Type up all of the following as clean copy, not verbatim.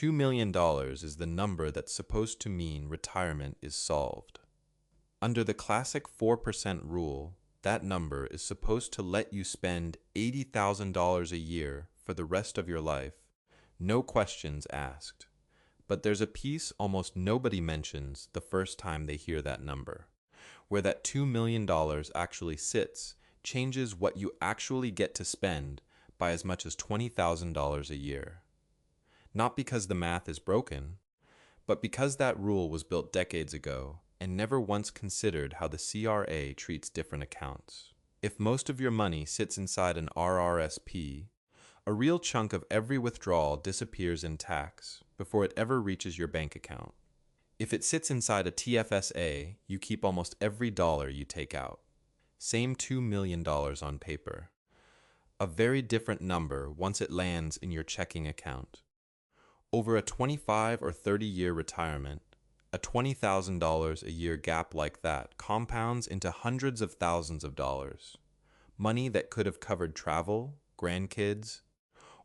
$2 million is the number that's supposed to mean retirement is solved. Under the classic 4% rule, that number is supposed to let you spend $80,000 a year for the rest of your life, no questions asked. But there's a piece almost nobody mentions the first time they hear that number. Where that $2 million actually sits changes what you actually get to spend by as much as $20,000 a year. Not because the math is broken, but because that rule was built decades ago and never once considered how the CRA treats different accounts. If most of your money sits inside an RRSP, a real chunk of every withdrawal disappears in tax before it ever reaches your bank account. If it sits inside a TFSA, you keep almost every dollar you take out. Same $2 million on paper. A very different number once it lands in your checking account. Over a 25 or 30-year retirement, a $20,000 a year gap like that compounds into hundreds of thousands of dollars. Money that could have covered travel, grandkids,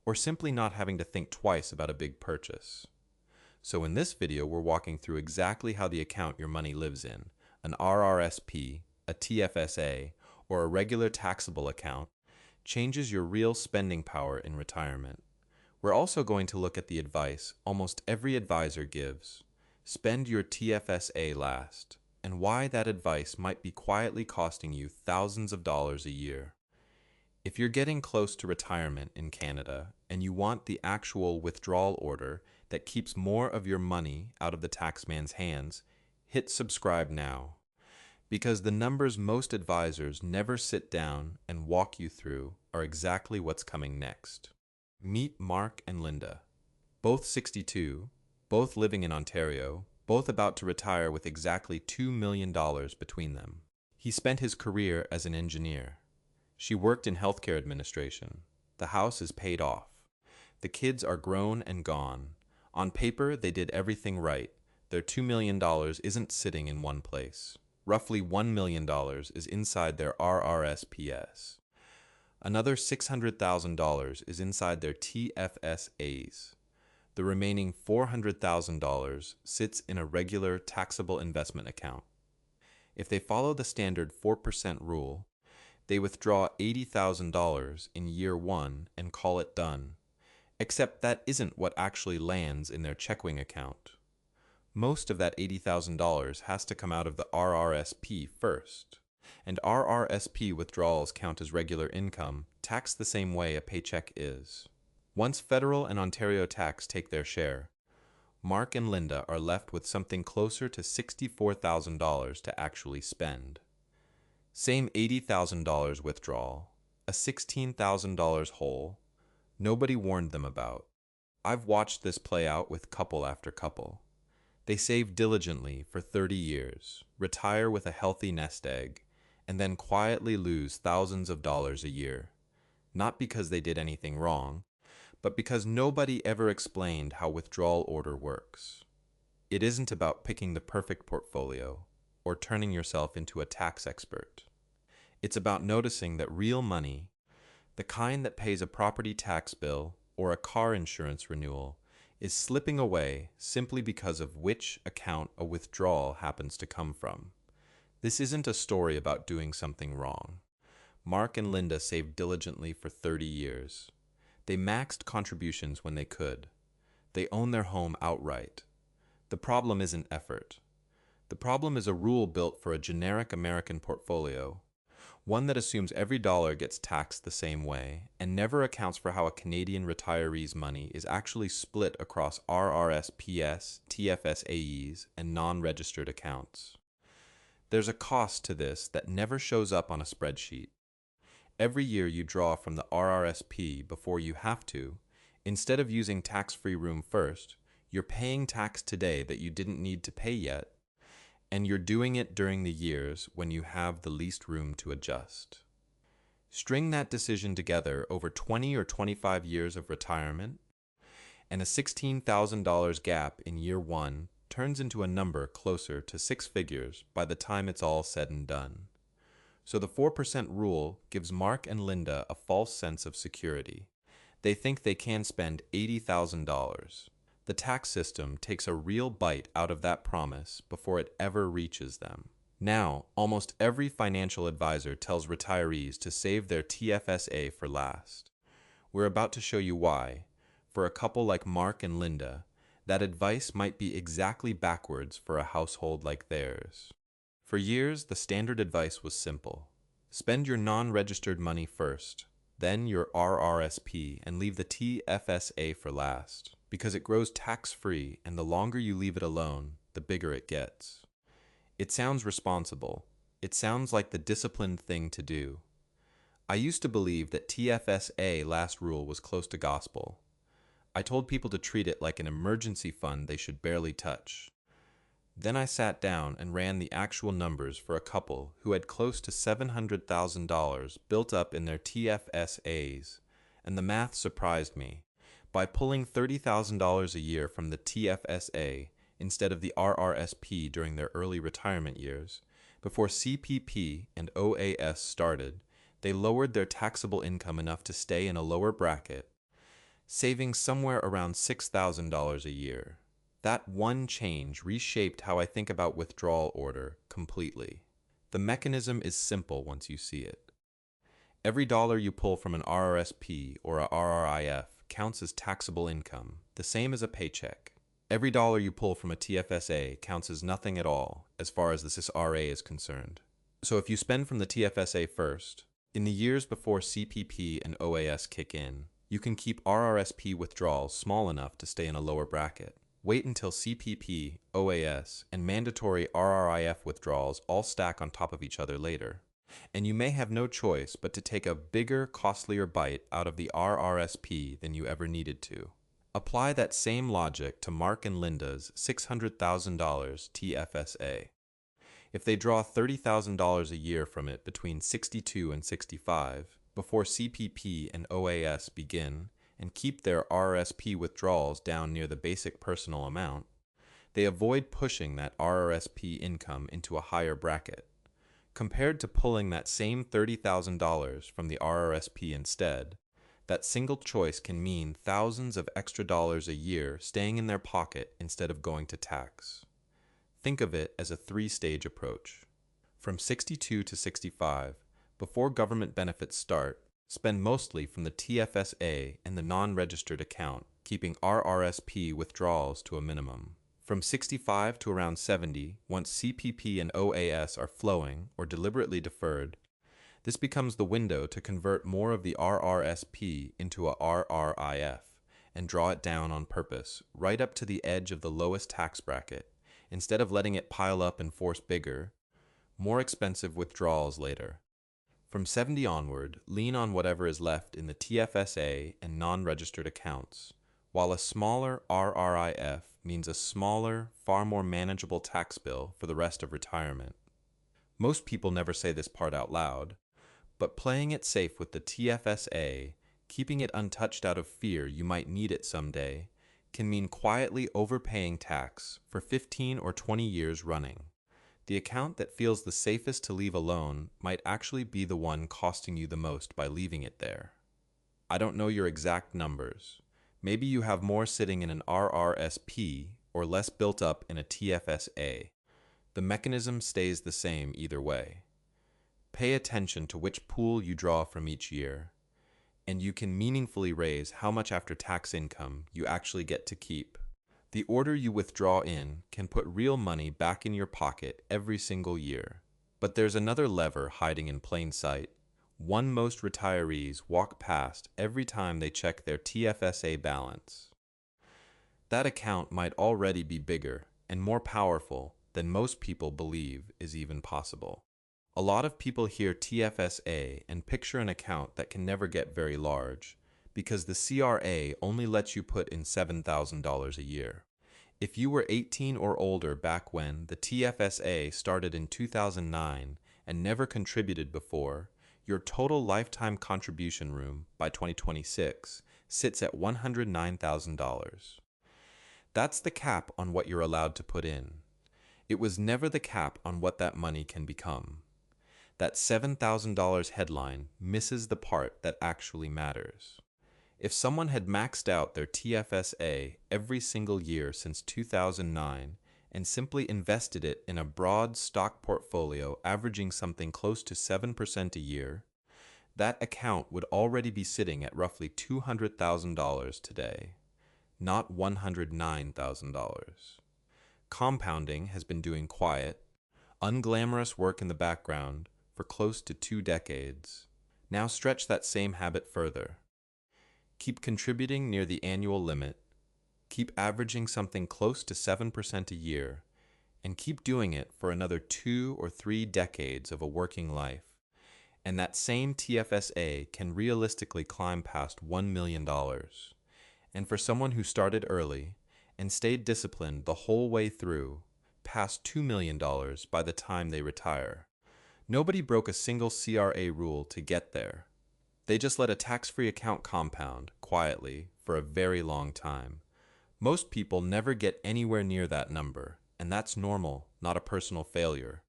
or simply not having to think twice about a big purchase. So in this video, we're walking through exactly how the account your money lives in, an RRSP, a TFSA, or a regular taxable account, changes your real spending power in retirement. We're also going to look at the advice almost every advisor gives. Spend your TFSA last, and why that advice might be quietly costing you thousands of dollars a year. If you're getting close to retirement in Canada and you want the actual withdrawal order that keeps more of your money out of the taxman's hands, hit subscribe now. Because the numbers most advisors never sit down and walk you through are exactly what's coming next. Meet Mark and Linda. Both 62, both living in Ontario, both about to retire with exactly $2 million between them. He spent his career as an engineer. She worked in healthcare administration. The house is paid off. The kids are grown and gone. On paper, they did everything right. Their $2 million isn't sitting in one place. Roughly $1 million is inside their RRSPs. Another $600,000 is inside their TFSAs. The remaining $400,000 sits in a regular taxable investment account. If they follow the standard 4% rule, they withdraw $80,000 in year one and call it done. Except that isn't what actually lands in their checking account. Most of that $80,000 has to come out of the RRSP first. And RRSP withdrawals count as regular income, taxed the same way a paycheck is. Once federal and Ontario tax take their share, Mark and Linda are left with something closer to $64,000 to actually spend. Same $80,000 withdrawal, a $16,000 hole, nobody warned them about. I've watched this play out with couple after couple. They save diligently for 30 years, retire with a healthy nest egg, and then quietly lose thousands of dollars a year. Not because they did anything wrong, but because nobody ever explained how withdrawal order works. It isn't about picking the perfect portfolio or turning yourself into a tax expert. It's about noticing that real money, the kind that pays a property tax bill or a car insurance renewal, is slipping away simply because of which account a withdrawal happens to come from. This isn't a story about doing something wrong. Mark and Linda saved diligently for 30 years. They maxed contributions when they could. They own their home outright. The problem isn't effort. The problem is a rule built for a generic American portfolio, one that assumes every dollar gets taxed the same way and never accounts for how a Canadian retiree's money is actually split across RRSPs, TFSAs, and non-registered accounts. There's a cost to this that never shows up on a spreadsheet. Every year you draw from the RRSP before you have to. Instead of using tax-free room first, you're paying tax today that you didn't need to pay yet, and you're doing it during the years when you have the least room to adjust. String that decision together over 20 or 25 years of retirement, and a $16,000 gap in year one turns into a number closer to 6 figures by the time it's all said and done. So the 4% rule gives Mark and Linda a false sense of security. They think they can spend $80,000. The tax system takes a real bite out of that promise before it ever reaches them. Now, almost every financial advisor tells retirees to save their TFSA for last. We're about to show you why, for a couple like Mark and Linda, that advice might be exactly backwards for a household like theirs. For years, the standard advice was simple. Spend your non-registered money first, then your RRSP, and leave the TFSA for last, because it grows tax-free, and the longer you leave it alone, the bigger it gets. It sounds responsible. It sounds like the disciplined thing to do. I used to believe that TFSA last rule was close to gospel. I told people to treat it like an emergency fund they should barely touch. Then I sat down and ran the actual numbers for a couple who had close to $700,000 built up in their TFSAs, and the math surprised me. By pulling $30,000 a year from the TFSA instead of the RRSP during their early retirement years, before CPP and OAS started, they lowered their taxable income enough to stay in a lower bracket, saving somewhere around $6,000 a year. That one change reshaped how I think about withdrawal order completely. The mechanism is simple once you see it. Every dollar you pull from an RRSP or a RRIF counts as taxable income, the same as a paycheck. Every dollar you pull from a TFSA counts as nothing at all as far as this RA is concerned. So if you spend from the TFSA first, in the years before CPP and OAS kick in, you can keep RRSP withdrawals small enough to stay in a lower bracket. Wait until CPP, OAS, and mandatory RRIF withdrawals all stack on top of each other later. And you may have no choice but to take a bigger, costlier bite out of the RRSP than you ever needed to. Apply that same logic to Mark and Linda's $600,000 TFSA. If they draw $30,000 a year from it between 62 and 65, before CPP and OAS begin, and keep their RRSP withdrawals down near the basic personal amount, they avoid pushing that RRSP income into a higher bracket. Compared to pulling that same $30,000 from the RRSP instead, that single choice can mean thousands of extra dollars a year staying in their pocket instead of going to tax. Think of it as a three-stage approach. From 62 to 65, before government benefits start, spend mostly from the TFSA and the non-registered account, keeping RRSP withdrawals to a minimum. From 65 to around 70, once CPP and OAS are flowing or deliberately deferred, this becomes the window to convert more of the RRSP into a RRIF and draw it down on purpose, right up to the edge of the lowest tax bracket, instead of letting it pile up and force bigger, more expensive withdrawals later. From 70 onward, lean on whatever is left in the TFSA and non-registered accounts, while a smaller RRIF means a smaller, far more manageable tax bill for the rest of retirement. Most people never say this part out loud, but playing it safe with the TFSA, keeping it untouched out of fear you might need it someday, can mean quietly overpaying tax for 15 or 20 years running. The account that feels the safest to leave alone might actually be the one costing you the most by leaving it there. I don't know your exact numbers. Maybe you have more sitting in an RRSP or less built up in a TFSA. The mechanism stays the same either way. Pay attention to which pool you draw from each year, and you can meaningfully raise how much after-tax income you actually get to keep. The order you withdraw in can put real money back in your pocket every single year. But there's another lever hiding in plain sight, one most retirees walk past every time they check their TFSA balance. That account might already be bigger and more powerful than most people believe is even possible. A lot of people hear TFSA and picture an account that can never get very large, because the CRA only lets you put in $7,000 a year. If you were 18 or older back when the TFSA started in 2009 and never contributed before, your total lifetime contribution room by 2026 sits at $109,000. That's the cap on what you're allowed to put in. It was never the cap on what that money can become. That $7,000 headline misses the part that actually matters. If someone had maxed out their TFSA every single year since 2009 and simply invested it in a broad stock portfolio averaging something close to 7% a year, that account would already be sitting at roughly $200,000 today, not $109,000. Compounding has been doing quiet, unglamorous work in the background for close to 2 decades. Now stretch that same habit further. Keep contributing near the annual limit, keep averaging something close to 7% a year, and keep doing it for another 2 or 3 decades of a working life. And that same TFSA can realistically climb past $1 million. And for someone who started early and stayed disciplined the whole way through, past $2 million by the time they retire. Nobody broke a single CRA rule to get there. They just let a tax-free account compound, quietly, for a very long time. Most people never get anywhere near that number, and that's normal, not a personal failure.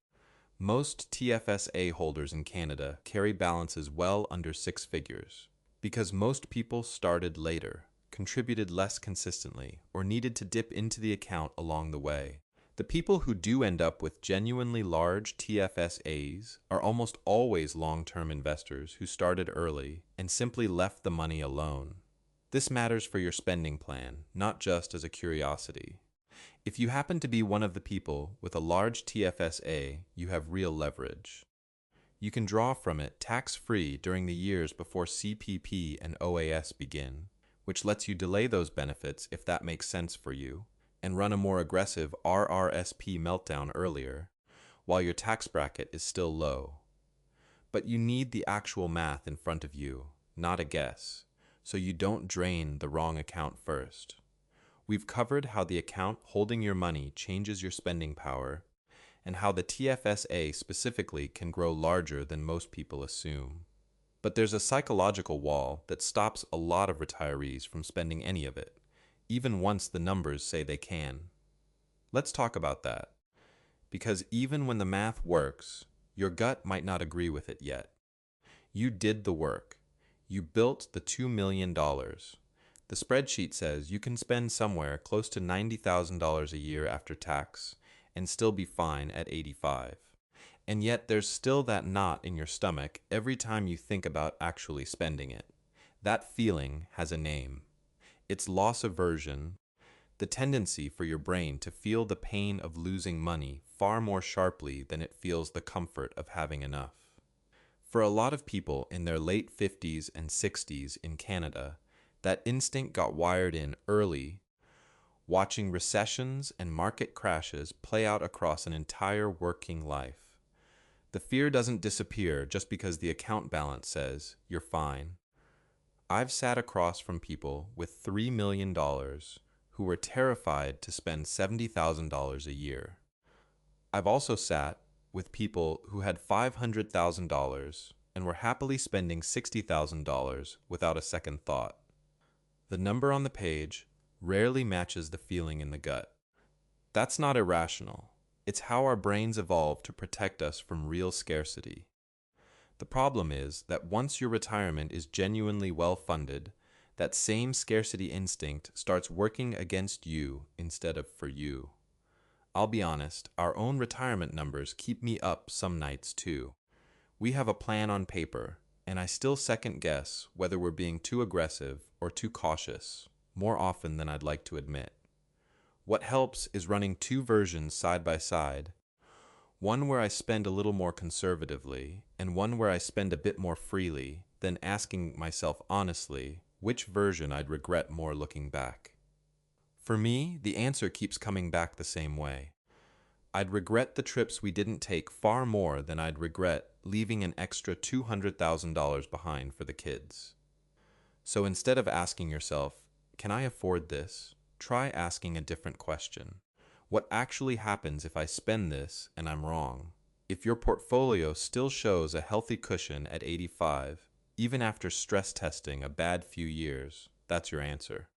Most TFSA holders in Canada carry balances well under 6 figures, because most people started later, contributed less consistently, or needed to dip into the account along the way. The people who do end up with genuinely large TFSAs are almost always long-term investors who started early and simply left the money alone. This matters for your spending plan, not just as a curiosity. If you happen to be one of the people with a large TFSA, you have real leverage. You can draw from it tax-free during the years before CPP and OAS begin, which lets you delay those benefits if that makes sense for you, and run a more aggressive RRSP meltdown earlier, while your tax bracket is still low. But you need the actual math in front of you, not a guess, so you don't drain the wrong account first. We've covered how the account holding your money changes your spending power, and how the TFSA specifically can grow larger than most people assume. But there's a psychological wall that stops a lot of retirees from spending any of it, even once the numbers say they can. Let's talk about that, because even when the math works, your gut might not agree with it yet. You did the work. You built the $2 million. The spreadsheet says you can spend somewhere close to $90,000 a year after tax and still be fine at 85. And yet there's still that knot in your stomach every time you think about actually spending it. That feeling has a name. It's loss aversion, the tendency for your brain to feel the pain of losing money far more sharply than it feels the comfort of having enough. For a lot of people in their late 50s and 60s in Canada, that instinct got wired in early, watching recessions and market crashes play out across an entire working life. The fear doesn't disappear just because the account balance says you're fine. I've sat across from people with $3 million who were terrified to spend $70,000 a year. I've also sat with people who had $500,000 and were happily spending $60,000 without a second thought. The number on the page rarely matches the feeling in the gut. That's not irrational. It's how our brains evolve to protect us from real scarcity. The problem is that once your retirement is genuinely well-funded, that same scarcity instinct starts working against you instead of for you. I'll be honest, our own retirement numbers keep me up some nights too. We have a plan on paper, and I still second guess whether we're being too aggressive or too cautious, more often than I'd like to admit. What helps is running 2 versions side by side, one where I spend a little more conservatively, and one where I spend a bit more freely, then asking myself honestly which version I'd regret more looking back. For me, the answer keeps coming back the same way. I'd regret the trips we didn't take far more than I'd regret leaving an extra $200,000 behind for the kids. So instead of asking yourself, can I afford this? Try asking a different question. What actually happens if I spend this and I'm wrong? If your portfolio still shows a healthy cushion at 85, even after stress testing a bad few years, that's your answer.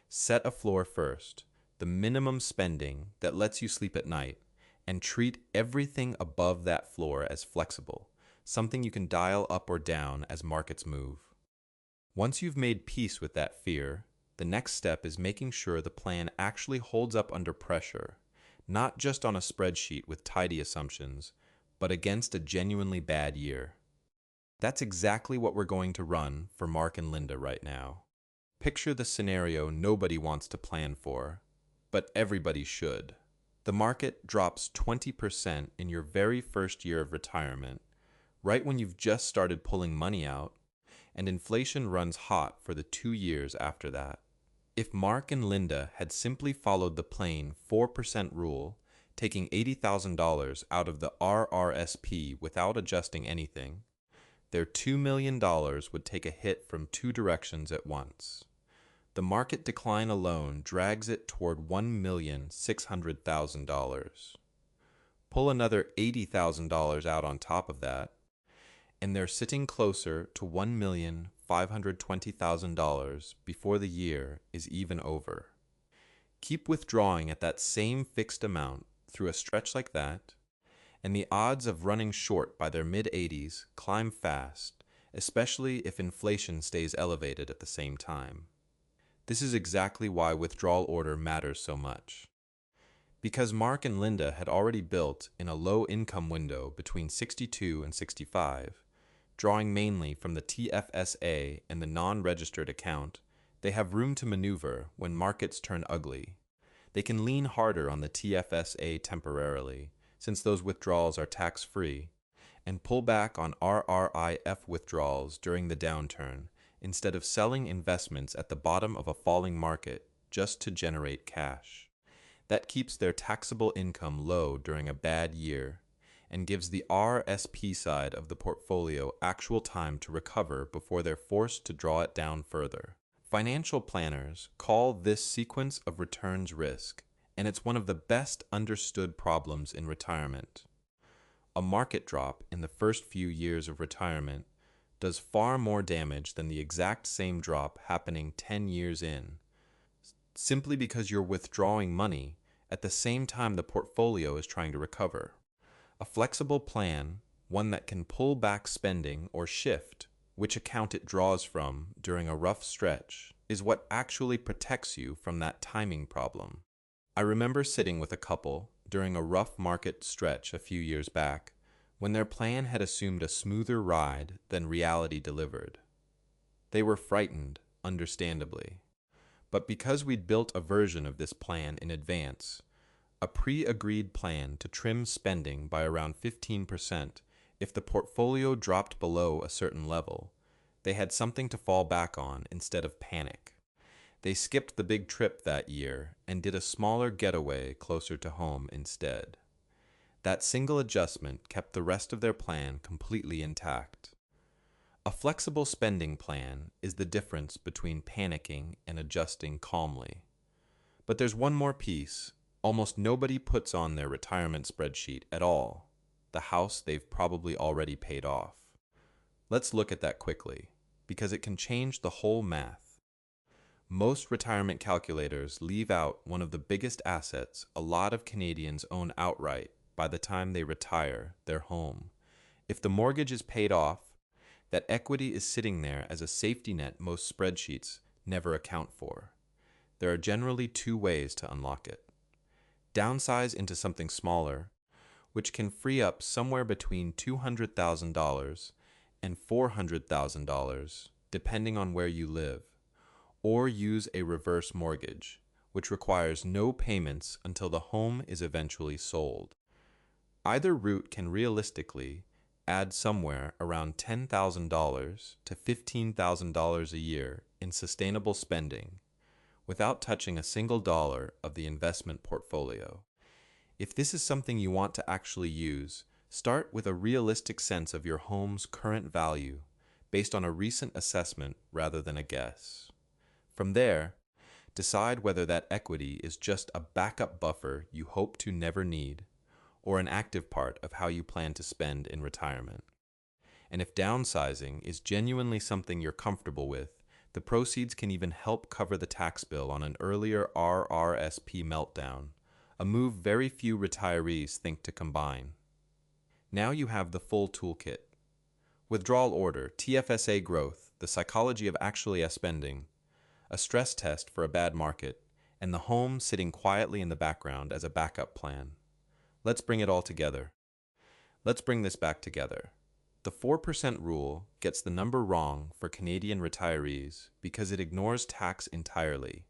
Set a floor first, the minimum spending that lets you sleep at night, and treat everything above that floor as flexible, something you can dial up or down as markets move. Once you've made peace with that fear, the next step is making sure the plan actually holds up under pressure, not just on a spreadsheet with tidy assumptions, but against a genuinely bad year. That's exactly what we're going to run for Mark and Linda right now. Picture the scenario nobody wants to plan for, but everybody should. The market drops 20% in your very first year of retirement, right when you've just started pulling money out, and inflation runs hot for the 2 years after that. If Mark and Linda had simply followed the plain 4% rule, taking $80,000 out of the RRSP without adjusting anything, their $2 million would take a hit from two directions at once. The market decline alone drags it toward $1,600,000. Pull another $80,000 out on top of that, and they're sitting closer to $1,520,000 before the year is even over. Keep withdrawing at that same fixed amount through a stretch like that, and the odds of running short by their mid-80s climb fast, especially if inflation stays elevated at the same time. This is exactly why withdrawal order matters so much. Because Mark and Linda had already built in a low-income window between 62 and 65, drawing mainly from the TFSA and the non-registered account, they have room to maneuver when markets turn ugly. They can lean harder on the TFSA temporarily, since those withdrawals are tax-free, and pull back on RRIF withdrawals during the downturn, instead of selling investments at the bottom of a falling market just to generate cash. That keeps their taxable income low during a bad year and gives the RRSP side of the portfolio actual time to recover before they're forced to draw it down further. Financial planners call this sequence of returns risk, and it's one of the best understood problems in retirement. A market drop in the first few years of retirement does far more damage than the exact same drop happening 10 years in, simply because you're withdrawing money at the same time the portfolio is trying to recover. A flexible plan, one that can pull back spending or shift which account it draws from during a rough stretch, is what actually protects you from that timing problem. I remember sitting with a couple during a rough market stretch a few years back, when their plan had assumed a smoother ride than reality delivered. They were frightened, understandably. But because we'd built a version of this plan in advance, a pre-agreed plan to trim spending by around 15% if the portfolio dropped below a certain level, they had something to fall back on instead of panic. They skipped the big trip that year and did a smaller getaway closer to home instead. That single adjustment kept the rest of their plan completely intact. A flexible spending plan is the difference between panicking and adjusting calmly. But there's one more piece almost nobody puts on their retirement spreadsheet at all: the house they've probably already paid off. Let's look at that quickly, because it can change the whole math. Most retirement calculators leave out one of the biggest assets a lot of Canadians own outright by the time they retire: their home. If the mortgage is paid off, that equity is sitting there as a safety net most spreadsheets never account for. There are generally two ways to unlock it. Downsize into something smaller, which can free up somewhere between $200,000 and $400,000, depending on where you live, or use a reverse mortgage, which requires no payments until the home is eventually sold. Either route can realistically add somewhere around $10,000 to $15,000 a year in sustainable spending, without touching a single dollar of the investment portfolio. If this is something you want to actually use, start with a realistic sense of your home's current value based on a recent assessment rather than a guess. From there, decide whether that equity is just a backup buffer you hope to never need, or an active part of how you plan to spend in retirement. And if downsizing is genuinely something you're comfortable with, the proceeds can even help cover the tax bill on an earlier RRSP meltdown, a move very few retirees think to combine. Now you have the full toolkit: withdrawal order, TFSA growth, the psychology of actually spending, a stress test for a bad market, and the home sitting quietly in the background as a backup plan. Let's bring it all together. Let's bring this back together. The 4% rule gets the number wrong for Canadian retirees because it ignores tax entirely.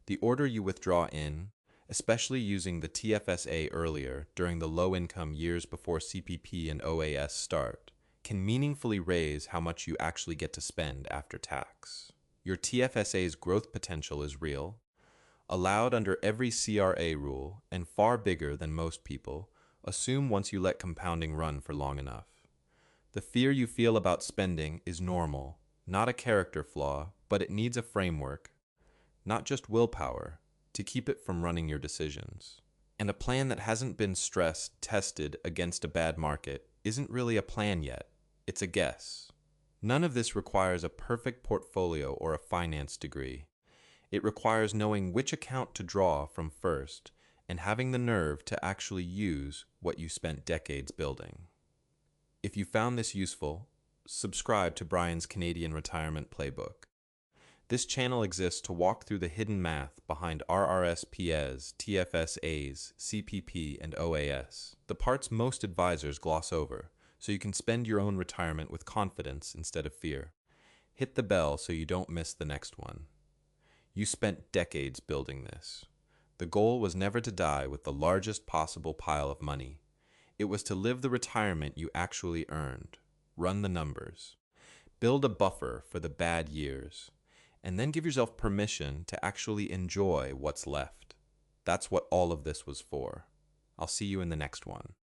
The order you withdraw in, especially using the TFSA earlier during the low-income years before CPP and OAS start, can meaningfully raise how much you actually get to spend after tax. Your TFSA's growth potential is real, allowed under every CRA rule, and far bigger than most people assume once you let compounding run for long enough. The fear you feel about spending is normal, not a character flaw, but it needs a framework, not just willpower, to keep it from running your decisions. And a plan that hasn't been stress tested against a bad market isn't really a plan yet, it's a guess. None of this requires a perfect portfolio or a finance degree. It requires knowing which account to draw from first and having the nerve to actually use what you spent decades building. If you found this useful, subscribe to Brian's Canadian Retirement Playbook. This channel exists to walk through the hidden math behind RRSPs, TFSAs, CPP, and OAS, the parts most advisors gloss over, so you can spend your own retirement with confidence instead of fear. Hit the bell so you don't miss the next one. You spent decades building this. The goal was never to die with the largest possible pile of money. It was to live the retirement you actually earned, run the numbers, build a buffer for the bad years, and then give yourself permission to actually enjoy what's left. That's what all of this was for. I'll see you in the next one.